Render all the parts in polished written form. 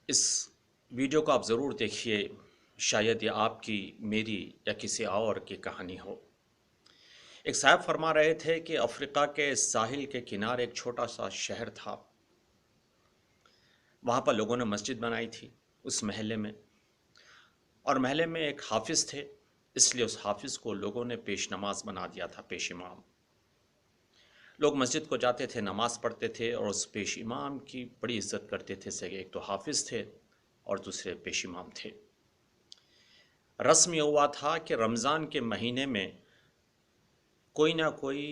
اس video کو آپ ضرور دیکھیے، شاید یہ آپ کی، میری یا کسی اور کی کہانی ہو۔ ایک صاحب فرما رہے تھے کہ افریقہ کے ساحل کے کنارے ایک چھوٹا سا شہر تھا۔ وہاں پر لوگوں نے مسجد بنائی تھی اس محلے میں، اور محلے میں ایک حافظ تھے، اس لیے اس حافظ کو لوگوں نے پیش نماز بنا دیا تھا، پیش امام۔ لوگ مسجد کو جاتے تھے، نماز پڑھتے تھے، اور اس پیش امام کی بڑی عزت کرتے تھے، سے ایک تو حافظ تھے اور دوسرے پیش امام تھے۔ رسم یہ ہوا تھا کہ رمضان کے مہینے میں کوئی نہ کوئی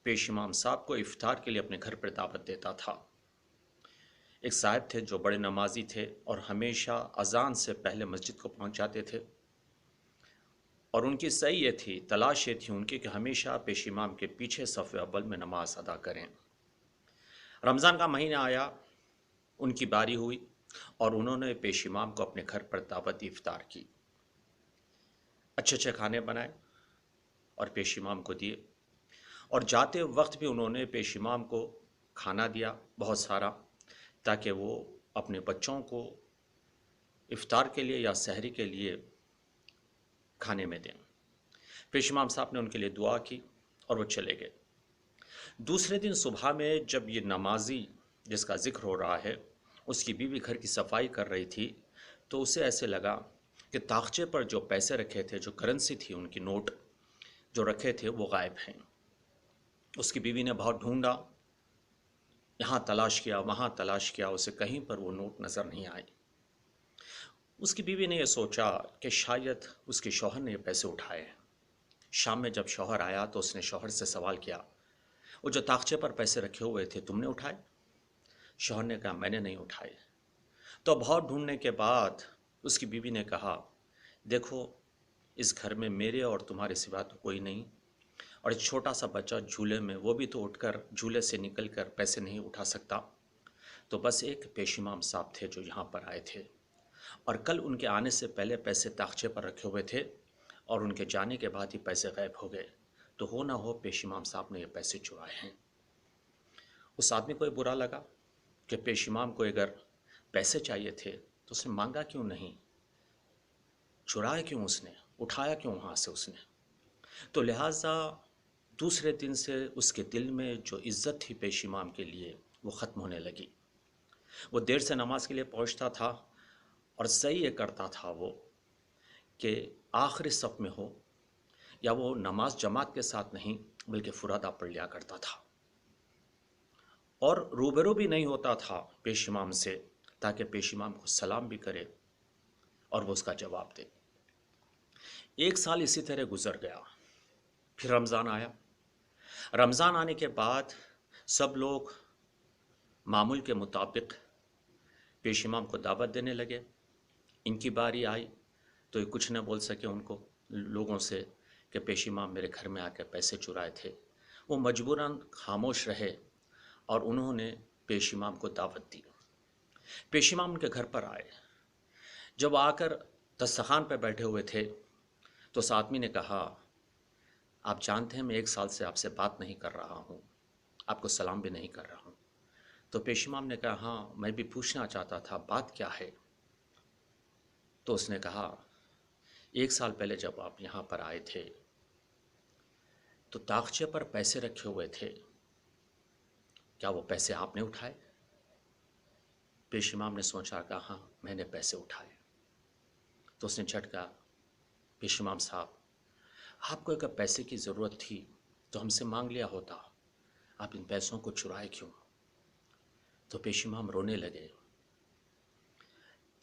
پیش امام صاحب کو افطار کے لیے اپنے گھر پر دعوت دیتا تھا۔ ایک صاحب تھے جو بڑے نمازی تھے اور ہمیشہ اذان سے پہلے مسجد کو پہنچ جاتے تھے، اور ان کی صحیح یہ تھی، تلاش یہ تھی ان کی کہ ہمیشہ پیش امام کے پیچھے صف اول میں نماز ادا کریں۔ رمضان کا مہینہ آیا، ان کی باری ہوئی، اور انہوں نے پیش امام کو اپنے گھر پر دعوت دی، افطار کی، اچھے اچھے کھانے بنائے اور پیش امام کو دیے، اور جاتے وقت بھی انہوں نے پیش امام کو کھانا دیا بہت سارا، تاکہ وہ اپنے بچوں کو افطار کے لیے یا سحری کے لیے کھانے میں دیں۔ پیش امام صاحب نے ان کے لیے دعا کی اور وہ چلے گئے۔ دوسرے دن صبح میں جب یہ نمازی جس کا ذکر ہو رہا ہے، اس کی بیوی گھر کی صفائی کر رہی تھی، تو اسے ایسے لگا کہ طاقچے پر جو پیسے رکھے تھے، جو کرنسی تھی، ان کی نوٹ جو رکھے تھے وہ غائب ہیں۔ اس کی بیوی نے بہت ڈھونڈا، یہاں تلاش کیا، وہاں تلاش کیا، اسے کہیں پر وہ نوٹ نظر نہیں آئی۔ اس کی بیوی نے یہ سوچا کہ شاید اس کے شوہر نے یہ پیسے اٹھائے ہیں۔ شام میں جب شوہر آیا تو اس نے شوہر سے سوال کیا، وہ جو طاقچے پر پیسے رکھے ہوئے تھے تم نے اٹھائے؟ شوہر نے کہا میں نے نہیں اٹھائے۔ تو بہت ڈھونڈنے کے بعد اس کی بیوی نے کہا، دیکھو اس گھر میں میرے اور تمہارے سوا تو کوئی نہیں، اور ایک چھوٹا سا بچہ جھولے میں، وہ بھی تو اٹھ کر جھولے سے نکل کر پیسے نہیں اٹھا سکتا، تو بس ایک پیش امام صاحب تھے جو یہاں پر آئے تھے، اور کل ان کے آنے سے پہلے پیسے طاقچے پر رکھے ہوئے تھے، اور ان کے جانے کے بعد ہی پیسے غائب ہو گئے، تو ہو نہ ہو پیش امام صاحب نے یہ پیسے چرائے ہیں۔ اس آدمی کو یہ برا لگا کہ پیش امام کو اگر پیسے چاہیے تھے تو اس نے مانگا کیوں نہیں، چرائے کیوں اس نے، اٹھایا کیوں وہاں سے اس نے؟ تو لہٰذا دوسرے دن سے اس کے دل میں جو عزت تھی پیش امام کے لیے وہ ختم ہونے لگی۔ وہ دیر سے نماز کے لیے پہنچتا تھا، اور صحیح یہ کرتا تھا وہ کہ آخری صف میں ہو، یا وہ نماز جماعت کے ساتھ نہیں بلکہ فرادہ پڑھ لیا کرتا تھا، اور روبرو بھی نہیں ہوتا تھا پیش امام سے، تاکہ پیش امام کو سلام بھی کرے اور وہ اس کا جواب دے۔ ایک سال اسی طرح گزر گیا، پھر رمضان آیا۔ رمضان آنے کے بعد سب لوگ معمول کے مطابق پیش امام کو دعوت دینے لگے۔ ان کی باری آئی تو یہ کچھ نہ بول سکے ان کو، لوگوں سے، کہ پیش امام میرے گھر میں آ کے پیسے چرائے تھے۔ وہ مجبوراً خاموش رہے، اور انہوں نے پیش امام کو دعوت دی۔ پیش امام ان کے گھر پر آئے۔ جب آ کر دسترخوان پہ بیٹھے ہوئے تھے تو اس آدمی نے کہا، آپ جانتے ہیں میں ایک سال سے آپ سے بات نہیں کر رہا ہوں، آپ کو سلام بھی نہیں کر رہا ہوں۔ تو پیش امام نے کہا، ہاں میں بھی پوچھنا چاہتا تھا، بات کیا ہے؟ تو اس نے کہا، ایک سال پہلے جب آپ یہاں پر آئے تھے تو طاقچے پر پیسے رکھے ہوئے تھے، کیا وہ پیسے آپ نے اٹھائے؟ پیش امام نے سوچا، کہا ہاں میں نے پیسے اٹھائے۔ تو اس نے جھٹکا، پیش امام صاحب آپ کو اگر پیسے کی ضرورت تھی تو ہم سے مانگ لیا ہوتا، آپ ان پیسوں کو چرائے کیوں؟ تو پیش امام رونے لگے۔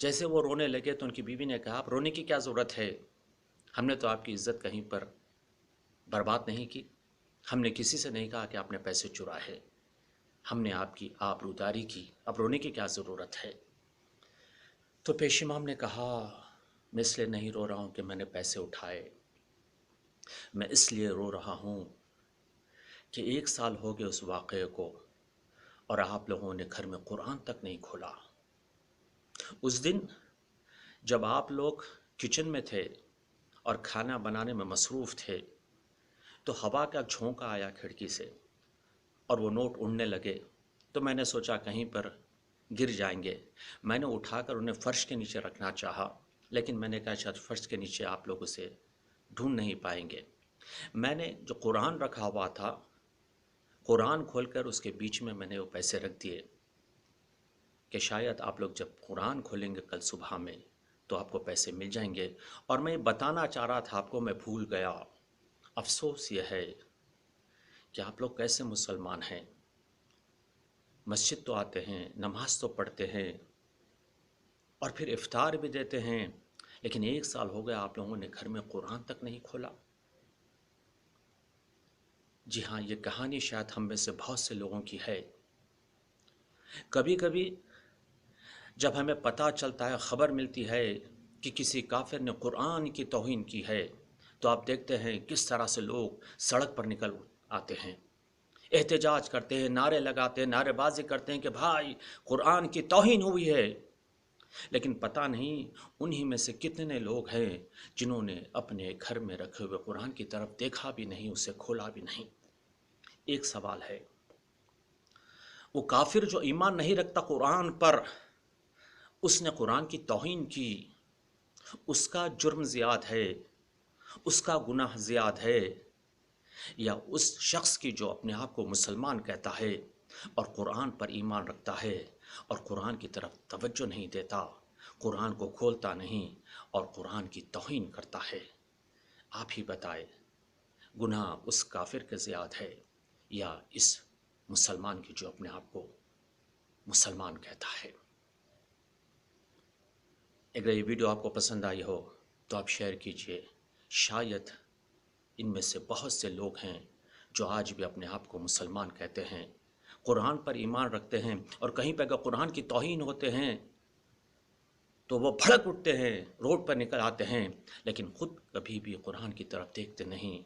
جیسے وہ رونے لگے تو ان کی بیوی نے کہا، آپ رونے کی کیا ضرورت ہے، ہم نے تو آپ کی عزت کہیں پر برباد نہیں کی، ہم نے کسی سے نہیں کہا کہ آپ نے پیسے چرائے، ہم نے آپ کی آبروداری کی، اب رونے کی کیا ضرورت ہے؟ تو پیش امام نے کہا، میں اس لیے نہیں رو رہا ہوں کہ میں نے پیسے اٹھائے، میں اس لیے رو رہا ہوں کہ ایک سال ہو گئے اس واقعے کو، اور آپ لوگوں نے گھر میں قرآن تک نہیں کھولا۔ اس دن جب آپ لوگ کچن میں تھے اور کھانا بنانے میں مصروف تھے تو ہوا کا جھونکا آیا کھڑکی سے اور وہ نوٹ اڑنے لگے، تو میں نے سوچا کہیں پر گر جائیں گے۔ میں نے اٹھا کر انہیں فرش کے نیچے رکھنا چاہا، لیکن میں نے کہا شاید فرش کے نیچے آپ لوگ اسے ڈھونڈ نہیں پائیں گے۔ میں نے جو قرآن رکھا ہوا تھا، قرآن کھول کر اس کے بیچ میں نے وہ پیسے رکھ دیے کہ شاید آپ لوگ جب قرآن کھولیں گے کل صبح میں تو آپ کو پیسے مل جائیں گے۔ اور میں بتانا چاہ رہا تھا آپ کو، میں بھول گیا۔ افسوس یہ ہے کہ آپ لوگ کیسے مسلمان ہیں، مسجد تو آتے ہیں، نماز تو پڑھتے ہیں اور پھر افطار بھی دیتے ہیں، لیکن 1 سال ہو گیا آپ لوگوں نے گھر میں قرآن تک نہیں کھولا۔ جی ہاں، یہ کہانی شاید ہم میں سے بہت سے لوگوں کی ہے۔ کبھی کبھی جب ہمیں پتہ چلتا ہے، خبر ملتی ہے کہ کسی کافر نے قرآن کی توہین کی ہے، تو آپ دیکھتے ہیں کس طرح سے لوگ سڑک پر نکل آتے ہیں، احتجاج کرتے ہیں، نعرے لگاتے ہیں، نعرے بازی کرتے ہیں کہ بھائی قرآن کی توہین ہوئی ہے۔ لیکن پتہ نہیں انہی میں سے کتنے لوگ ہیں جنہوں نے اپنے گھر میں رکھے ہوئے قرآن کی طرف دیکھا بھی نہیں، اسے کھولا بھی نہیں۔ ایک سوال ہے، وہ کافر جو ایمان نہیں رکھتا قرآن پر، اس نے قرآن کی توہین کی، اس کا جرم زیاد ہے، اس کا گناہ زیاد ہے، یا اس شخص کی جو اپنے آپ کو مسلمان کہتا ہے اور قرآن پر ایمان رکھتا ہے اور قرآن کی طرف توجہ نہیں دیتا، قرآن کو کھولتا نہیں اور قرآن کی توہین کرتا ہے؟ آپ ہی بتائے، گناہ اس کافر کے زیاد ہے یا اس مسلمان کی جو اپنے آپ کو مسلمان کہتا ہے؟ اگر یہ ویڈیو آپ کو پسند آئی ہو تو آپ شیئر کیجئے۔ شاید ان میں سے بہت سے لوگ ہیں جو آج بھی اپنے آپ کو مسلمان کہتے ہیں، قرآن پر ایمان رکھتے ہیں، اور کہیں پہ اگر قرآن کی توہین ہوتے ہیں تو وہ بھڑک اٹھتے ہیں، روڈ پر نکل آتے ہیں، لیکن خود کبھی بھی قرآن کی طرف دیکھتے نہیں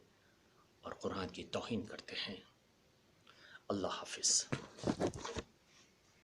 اور قرآن کی توہین کرتے ہیں۔ اللہ حافظ۔